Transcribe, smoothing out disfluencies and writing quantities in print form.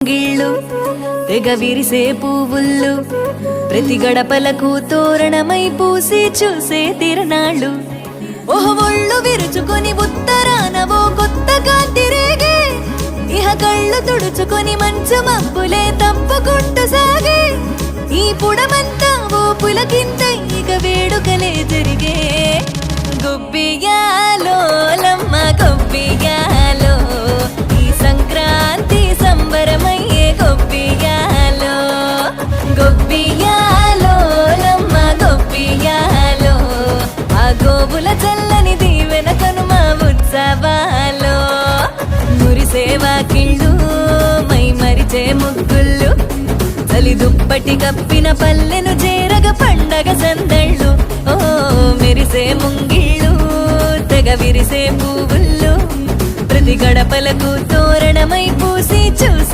గిళ్ళు తెగ విరిసే పువ్వుళ్ళు ప్రతి గడపలకు తోరణమై పూసి చూసే తిరణాళ్ళు ఓహ ఒళ్ళు విరుచుకొని ఉత్తరాన ఓ కొత్త కాంతి రేగే ఇహ కళ్ళు తుడుచుకొని మంచు మబ్బులే తప్పుకుంటూ సాగే ఈ పుడమంతా ఓ పులకింత ఇక వేడుకలే జరిగే గొబ్బియాలో లమ్మ గొబ్బియాలో ఈ సంక్రాంతి సంబరమయ్యే గొబ్బియాలో గొబ్బియాలో లమ్మ గొబ్బియాలో ఆ గోవుల చల్లని దీవెన కనుమ ఉత్సవాలో మురిసే వాకిళ్ళు మై మరిచే ముగ్గుళ్ళు చలి దుప్పటి కప్పిన పల్లెను చేరగ పండగ సందళ్ళు ఓ మెరిసే ముంగిళ్ళు తెగ విరిసే పువ్వుళ్ళు ప్రతి గడపలకు తోరణమై పూసి చూసి